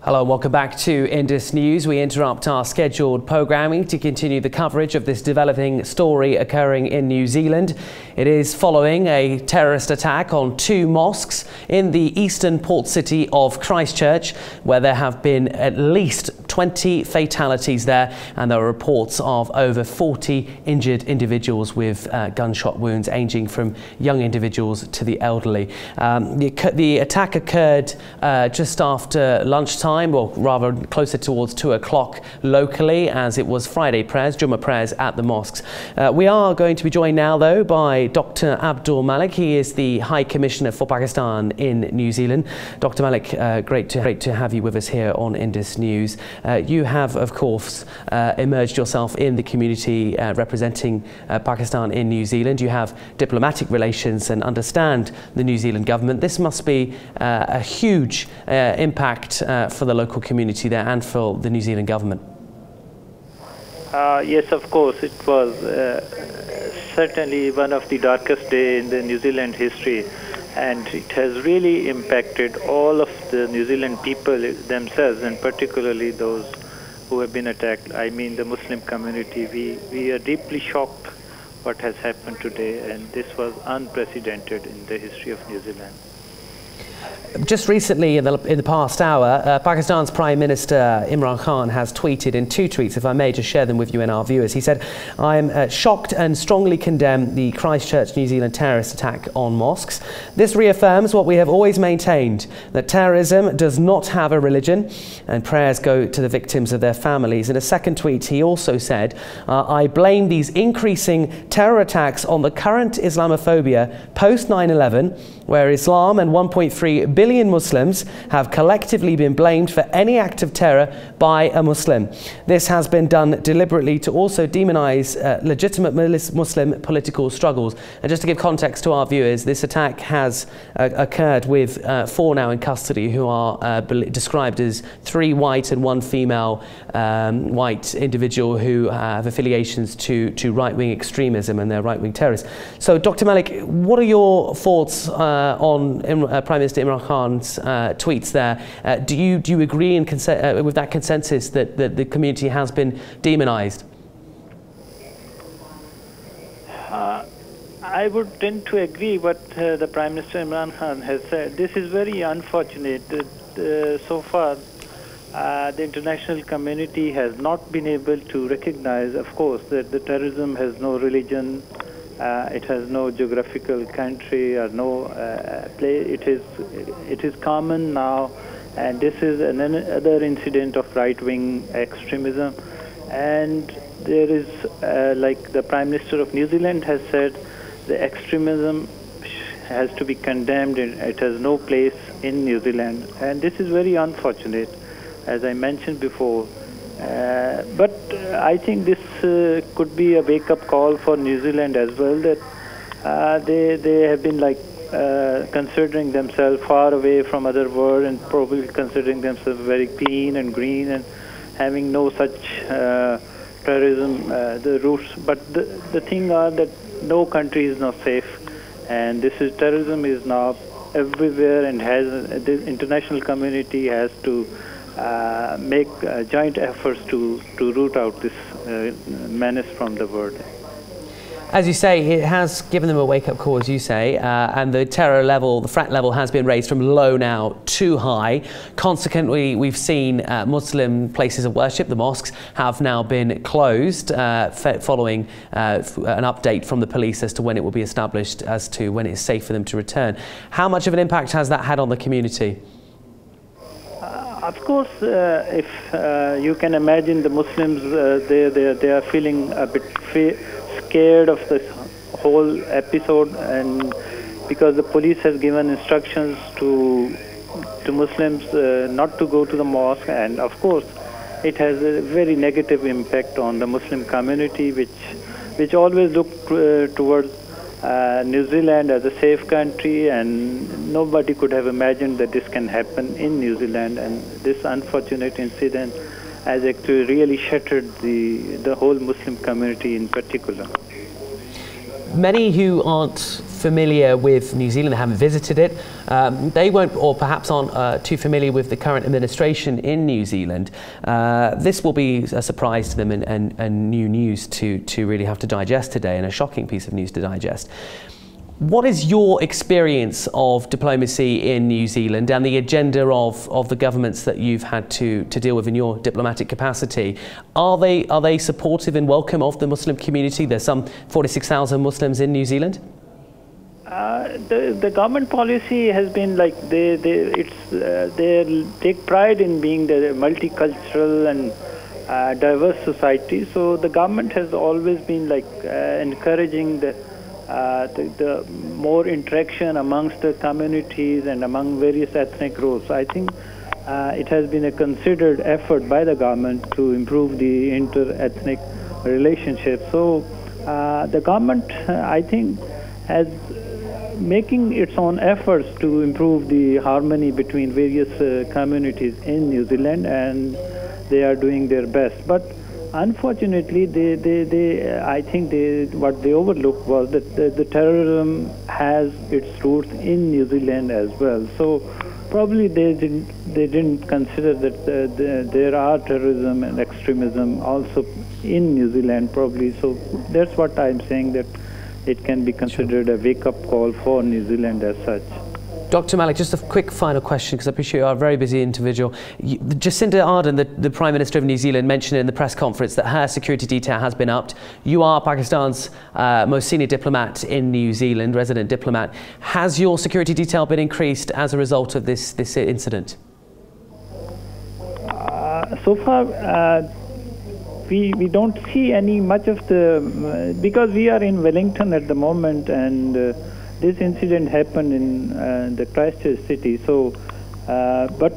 Hello and welcome back to Indus News. We interrupt our scheduled programming to continue the coverage of this developing story occurring in New Zealand. It is following a terrorist attack on 2 mosques in the eastern port city of Christchurch, where there have been at least 20 fatalities there, and there are reports of over 40 injured individuals with gunshot wounds, ranging from young individuals to the elderly. The attack occurred just after lunchtime, or rather closer towards 2 o'clock locally, as it was Friday prayers, Jummah prayers at the mosques. We are going to be joined now though by Dr. Abdul Malik. He is the High Commissioner for Pakistan in New Zealand. Dr. Malik, great to have you with us here on Indus News. You have of course emerged yourself in the community representing Pakistan in New Zealand. You have diplomatic relations and understand the New Zealand government. This must be a huge impact for the local community there and for the New Zealand government. Yes, of course. It was certainly one of the darkest days in the New Zealand history, and it has really impacted all of the New Zealand people themselves, and particularly those who have been attacked. I mean the Muslim community. We are deeply shocked what has happened today, and this was unprecedented in the history of New Zealand. Just recently, in the past hour, Pakistan's Prime Minister Imran Khan has tweeted in 2 tweets, if I may just share them with you and our viewers. He said, "I am shocked and strongly condemn the Christchurch, New Zealand terrorist attack on mosques. This reaffirms what we have always maintained, that terrorism does not have a religion, and prayers go to the victims of their families." In a second tweet, he also said, "I blame these increasing terror attacks on the current Islamophobia post 9/11, where Islam and 1.3 billion Muslims have collectively been blamed for any act of terror by a Muslim. This has been done deliberately to also demonize legitimate Muslim political struggles." And just to give context to our viewers, this attack has occurred with 4 now in custody, who are described as 3 white and 1 female white individual who have affiliations to right-wing extremism, and they're right-wing terrorists. So, Dr. Malik, what are your thoughts on Prime Minister Imran Khan's tweets there? Do you agree with that consensus that the community has been demonized? I would tend to agree what the Prime Minister Imran Khan has said. This is very unfortunate. So far, the international community has not been able to recognize, of course, that the terrorism has no religion. It has no geographical country or no place. It is common now, and this is another incident of right-wing extremism. And there is, like the Prime Minister of New Zealand has said, the extremism has to be condemned, and it has no place in New Zealand. And this is very unfortunate, as I mentioned before. But I think this could be a wake-up call for New Zealand as well, that they have been considering themselves far away from other world, and probably considering themselves very clean and green and having no such terrorism the roots. But the thing are that no country is now safe, and terrorism is now everywhere, and the international community has to make joint efforts to root out this menace from the world. As you say, it has given them a wake-up call, as you say, and the terror level, the threat level has been raised from low now to high. Consequently, we've seen Muslim places of worship, the mosques, have now been closed following an update from the police as to when it will be established as to when it's safe for them to return. How much of an impact has that had on the community? Of course, if you can imagine, the Muslims, they are feeling a bit scared of this whole episode, and because the police has given instructions to Muslims not to go to the mosque, and of course, it has a very negative impact on the Muslim community, which always looked towards New Zealand as a safe country, and nobody could have imagined that this can happen in New Zealand. And this unfortunate incident has actually really shattered the whole Muslim community in particular. many who aren't familiar with New Zealand, haven't visited it, they won't, or perhaps aren't too familiar with the current administration in New Zealand. This will be a surprise to them and new news to really have to digest today, and a shocking piece of news to digest. What is your experience of diplomacy in New Zealand and the agenda of the governments that you've had to deal with in your diplomatic capacity? Are they supportive and welcome of the Muslim community? There's some 46,000 Muslims in New Zealand. The government policy has been like they take pride in being the multicultural and diverse society. So the government has always been like encouraging the more interaction amongst the communities and among various ethnic groups. I think it has been a considered effort by the government to improve the inter-ethnic relationship. So the government, I think, has making its own efforts to improve the harmony between various communities in New Zealand, and they are doing their best. But unfortunately, I think what they overlooked was that the terrorism has its roots in New Zealand as well. So probably they didn't consider that there are terrorism and extremism also in New Zealand probably. So that's what I'm saying, that it can be considered a wake-up call for New Zealand as such. Dr. Malik, just a quick final question, because I appreciate you are a very busy individual. Jacinda Ardern, the Prime Minister of New Zealand, mentioned in the press conference that her security detail has been upped. You are Pakistan's most senior diplomat in New Zealand, resident diplomat. Has your security detail been increased as a result of this incident? So far, we don't see any much of the, because we are in Wellington at the moment, and this incident happened in the Christchurch city. So, but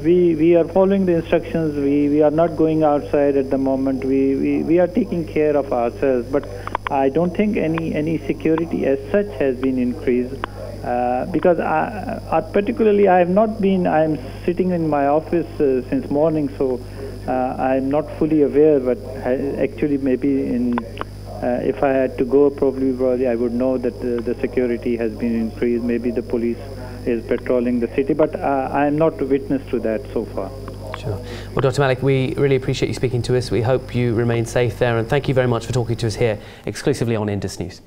we are following the instructions. We are not going outside at the moment. We are taking care of ourselves. But I don't think any security as such has been increased. Because particularly I have not been. I am sitting in my office since morning, so I am not fully aware. But actually, maybe if I had to go, probably I would know that the security has been increased. Maybe the police is patrolling the city, but I am not witness to that so far. Sure. Well, Dr. Malik, we really appreciate you speaking to us. We hope you remain safe there, and thank you very much for talking to us here exclusively on Indus News.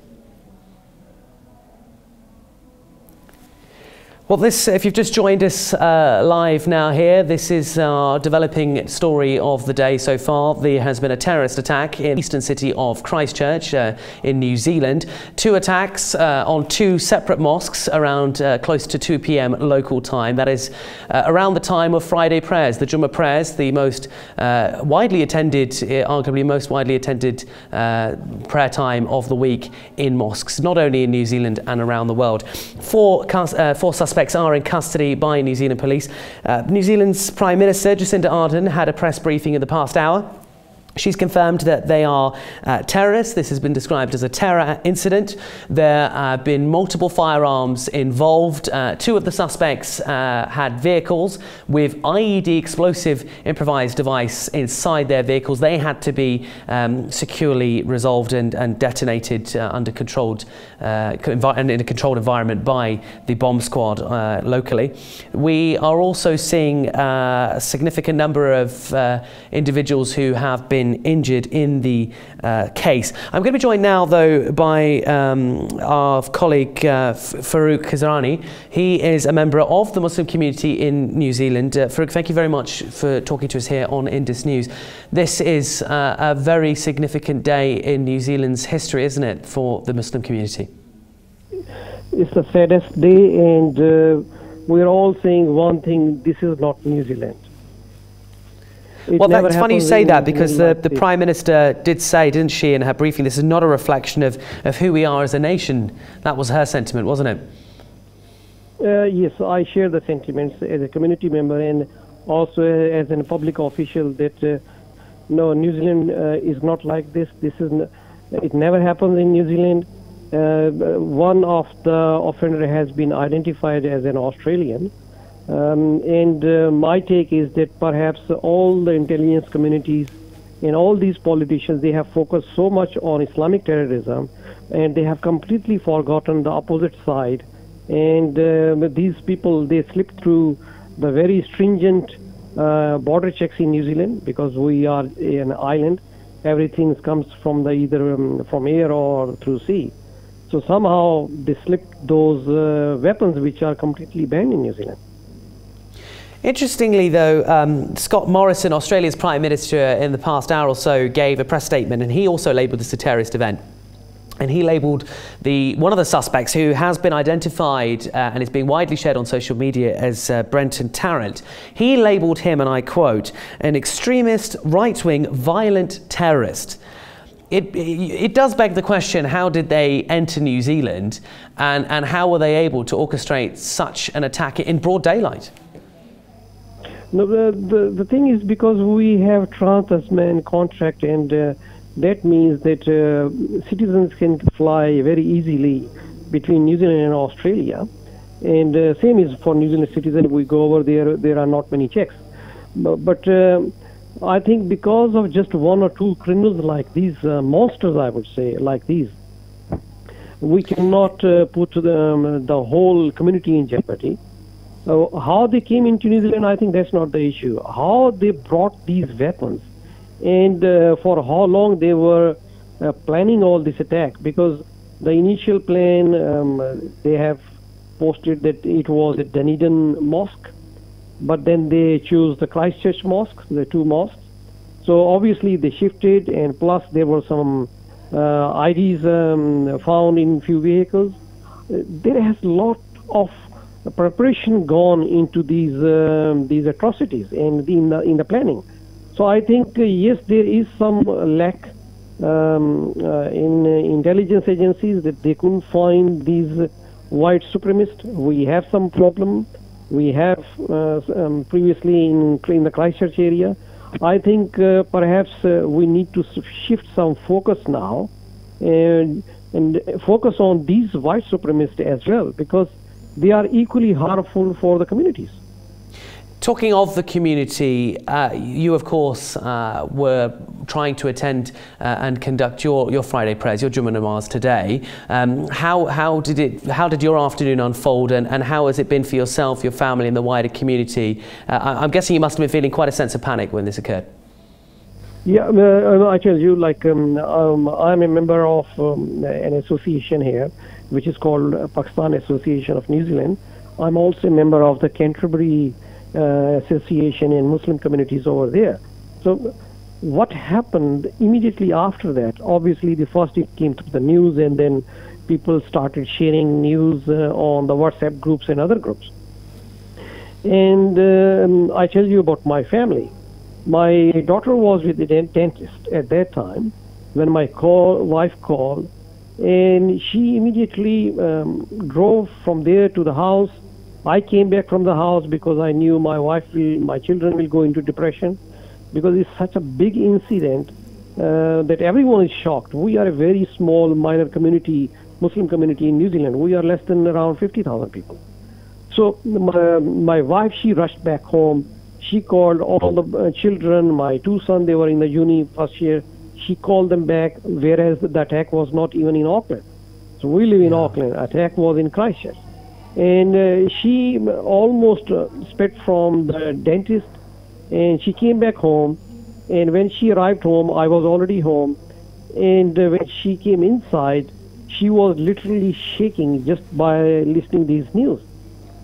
Well, if you've just joined us live now here, this is our developing story of the day so far. There has been a terrorist attack in the eastern city of Christchurch in New Zealand. 2 attacks on 2 separate mosques around close to 2 p.m. local time. That is around the time of Friday prayers, the Jummah prayers, the most widely attended, arguably most widely attended prayer time of the week in mosques, not only in New Zealand and around the world. 4 suspects are in custody by New Zealand police. New Zealand's Prime Minister Jacinda Ardern had a press briefing in the past hour. She's confirmed that they are terrorists. This has been described as a terror incident. There have been multiple firearms involved. 2 of the suspects had vehicles with IED, explosive improvised device, inside their vehicles. They had to be securely resolved and detonated under controlled and in a controlled environment by the bomb squad locally. We are also seeing a significant number of individuals who have been injured in the case. I'm going to be joined now, though, by our colleague Farouk Khazrani. He is a member of the Muslim community in New Zealand. Farouk, thank you very much for talking to us here on Indus News. This is a very significant day in New Zealand's history, isn't it, for the Muslim community? It's the saddest day, and we're all saying one thing: this is not New Zealand. Well, that's funny you say that, because the Prime Minister did say, didn't she, in her briefing, this is not a reflection of who we are as a nation. That was her sentiment, wasn't it? Yes, I share the sentiments as a community member and also as a public official that no, New Zealand is not like this. It never happens in New Zealand. One of the offender has been identified as an Australian. And my take is that perhaps all the intelligence communities And all these politicians, they have focused so much on Islamic terrorism, and they have completely forgotten the opposite side. And these people, they slip through the very stringent border checks in New Zealand, because we are an island. Everything comes from either from air or through sea. So somehow they slipped those weapons which are completely banned in New Zealand. Interestingly, though, Scott Morrison, Australia's Prime Minister, in the past hour or so gave a press statement, and he also labelled this a terrorist event. And he labelled one of the suspects, who has been identified and is being widely shared on social media as Brenton Tarrant. He labelled him, and I quote, an extremist, right-wing, violent terrorist. It does beg the question, how did they enter New Zealand, and how were they able to orchestrate such an attack in broad daylight? No, the thing is, because we have trans-Tasman contract, and that means that citizens can fly very easily between New Zealand and Australia. And same is for New Zealand citizens. We go over there are not many checks. But I think because of just one or two criminals like these, monsters, I would say, like these, we cannot put the whole community in jeopardy. How they came into New Zealand, I think that's not the issue. How they brought these weapons, and for how long they were planning all this attack, because the initial plan, they have posted that it was at Dunedin Mosque, but then they chose the Christchurch Mosque, the two mosques. So obviously they shifted, and plus there were some IDs found in few vehicles. There has a lot of preparation gone into these atrocities and in the planning. So I think yes, there is some lack in intelligence agencies, that they couldn't find these white supremacists. We have some problem. We have previously in the Christchurch area. I think perhaps we need to shift some focus now and focus on these white supremacists as well, because they are equally harmful for the communities. Talking of the community, you of course were trying to attend and conduct your Friday prayers, your Jummah Namaz today. How did your afternoon unfold, and how has it been for yourself, your family, and the wider community? I'm guessing you must have been feeling quite a sense of panic when this occurred. Yeah, I tell you, like I'm a member of an association here, which is called Pakistan Association of New Zealand. I'm also a member of the Canterbury Association and Muslim communities over there. So what happened immediately after that? Obviously, the first it came to the news, and then people started sharing news on the WhatsApp groups and other groups. And I tell you about my family. My daughter was with the dentist at that time when my wife called, and she immediately drove from there to the house. I came back from the house because I knew my children will go into depression, because it's such a big incident that everyone is shocked. We are a very small, minor community, Muslim community in New Zealand. We are less than around 50,000 people. So my wife, she rushed back home. She called all the children, my two sons, they were in the uni first year. She called them back, whereas the attack was not even in Auckland. So we live in Auckland. Attack was in Christchurch. And she almost sped from the dentist, and she came back home. And when she arrived home, I was already home. And when she came inside, she was literally shaking just by listening to these news.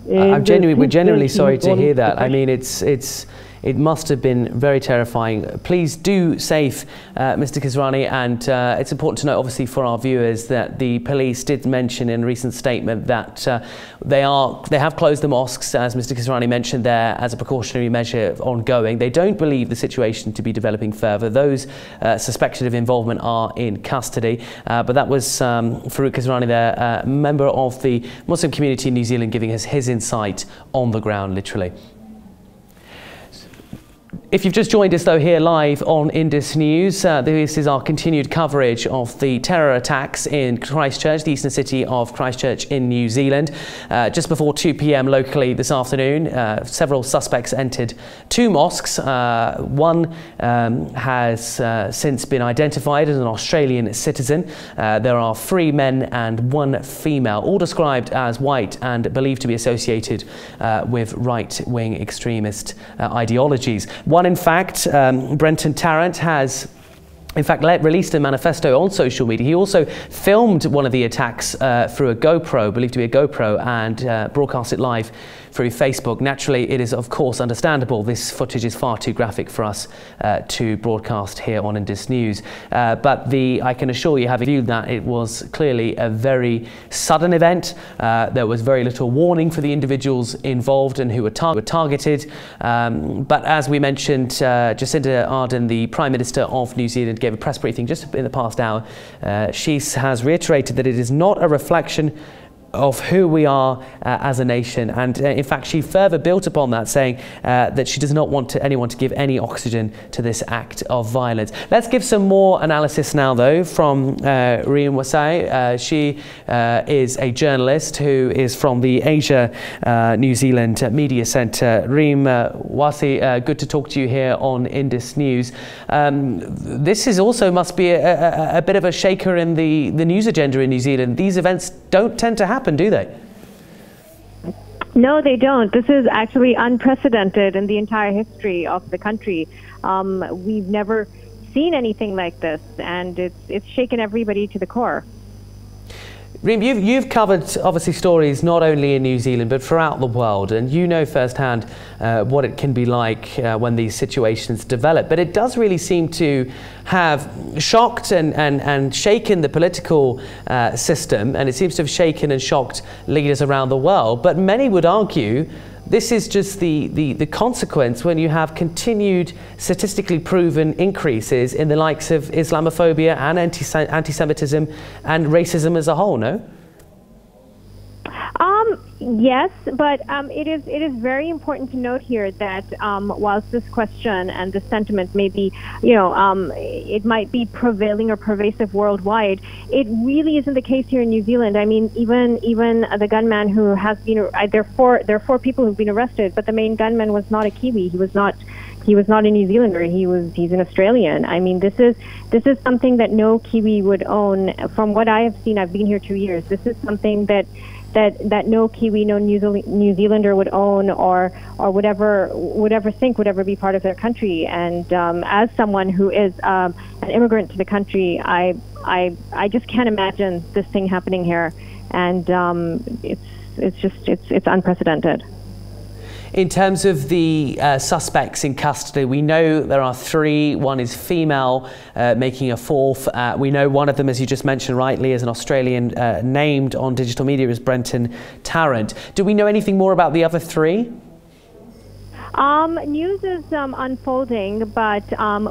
And we're genuinely sorry to hear that. I mean, it must have been very terrifying. Please do safe Mr. Kisrani, and it's important to note, obviously, for our viewers, that the police did mention in a recent statement that they have closed the mosques, as Mr. Kisrani mentioned there, as a precautionary measure ongoing. They don't believe the situation to be developing further. Those suspected of involvement are in custody. But that was Farouk Kisrani there, member of the Muslim community in New Zealand, giving us his insight on the ground, literally. If you've just joined us though here live on Indus News, this is our continued coverage of the terror attacks in Christchurch, the eastern city of Christchurch in New Zealand. Just before 2 p.m. locally this afternoon, several suspects entered 2 mosques. One has since been identified as an Australian citizen. There are 3 men and 1 female, all described as white and believed to be associated with right-wing extremist ideologies. One, in fact, Brenton Tarrant has in fact released a manifesto on social media. He also filmed one of the attacks through a GoPro, believed to be a GoPro, and broadcast it live through Facebook. Naturally, it is of course understandable this footage is far too graphic for us to broadcast here on Indus News. But I can assure you, having viewed that, it was clearly a very sudden event. There was very little warning for the individuals involved and who were targeted. But as we mentioned, Jacinda Ardern, the Prime Minister of New Zealand, gave a press briefing just in the past hour. She has reiterated that it is not a reflection of who we are as a nation, and in fact she further built upon that, saying that she does not want anyone to give any oxygen to this act of violence. Let's give some more analysis now though from Reem Wasai. She is a journalist who is from the Asia New Zealand Media Centre. Reem Wasai, good to talk to you here on Indus News. This is also must be a bit of a shaker in the news agenda in New Zealand. These events don't tend to happen, do they? No, they don't. This is actually unprecedented in the entire history of the country. We've never seen anything like this, and it's shaken everybody to the core. Reem, you've covered obviously stories not only in New Zealand but throughout the world, and you know firsthand what it can be like when these situations develop. But it does really seem to have shocked and shaken the political system, and it seems to have shaken and shocked leaders around the world. But many would argue this is just the consequence when you have continued statistically proven increases in the likes of Islamophobia and anti-Semitism and racism as a whole, no? Yes, but it is very important to note here that whilst this question and the sentiment may be, it might be prevailing or pervasive worldwide, it really isn't the case here in New Zealand. I mean, even the gunman who has been, there are 4 people who've been arrested, but the main gunman was not a Kiwi. He was not a New Zealander. He's an Australian. I mean, this is something that no Kiwi would own. From what I have seen, I've been here 2 years. This is something that no Kiwi, no New Zealander would own or would ever think would ever be part of their country. And as someone who is an immigrant to the country, I just can't imagine this thing happening here. And it's unprecedented. In terms of the suspects in custody, we know there are 3. One is female, making a 4th. We know one of them, as you just mentioned rightly, is an Australian named on digital media as Brenton Tarrant. Do we know anything more about the other 3? News is unfolding, but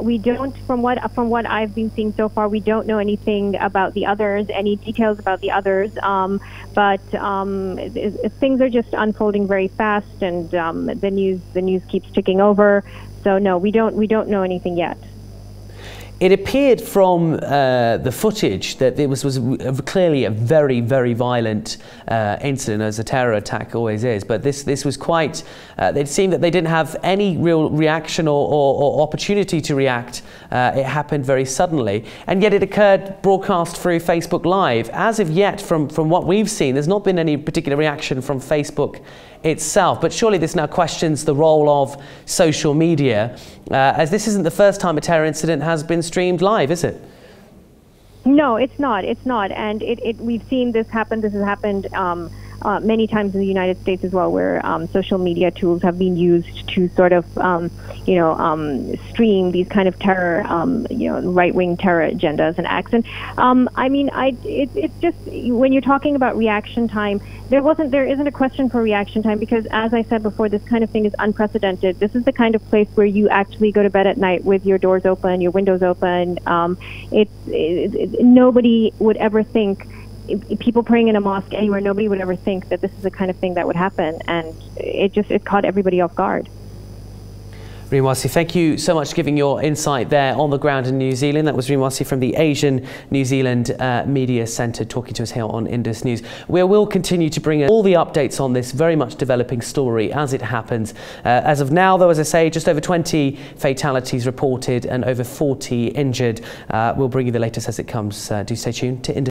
we don't. From what I've been seeing so far, we don't know anything about the others, any details about the others. But things are just unfolding very fast, and the news keeps ticking over. So no, we don't know anything yet. It appeared from the footage that it was clearly a very, very violent incident, as a terror attack always is. But this was quite, it seemed that they didn't have any real reaction or opportunity to react. It happened very suddenly. And yet it occurred broadcast through Facebook Live. As of yet, from what we've seen, there's not been any particular reaction from Facebook itself. But surely this now questions the role of social media, as this isn't the first time a terror incident has been streamed live, is it? No, it's not. It's not. And we've seen this happen. This has happened many times in the United States as well, where social media tools have been used to sort of, stream these kind of terror, right-wing terror agendas and acts. And it's just, when you're talking about reaction time, there isn't a question for reaction time, because as I said before, this kind of thing is unprecedented. This is the kind of place where you actually go to bed at night with your doors open, your windows open. Nobody would ever think, people praying in a mosque anywhere, nobody would ever think that this is the kind of thing that would happen, and it caught everybody off guard. Rimwasi, thank you so much for giving your insight there on the ground in New Zealand. That was Rimwasi from the Asian New Zealand Media Centre talking to us here on Indus News. We will continue to bring all the updates on this very much developing story as it happens. As of now, though, as I say, just over 20 fatalities reported and over 40 injured. We'll bring you the latest as it comes. Do stay tuned to Indus.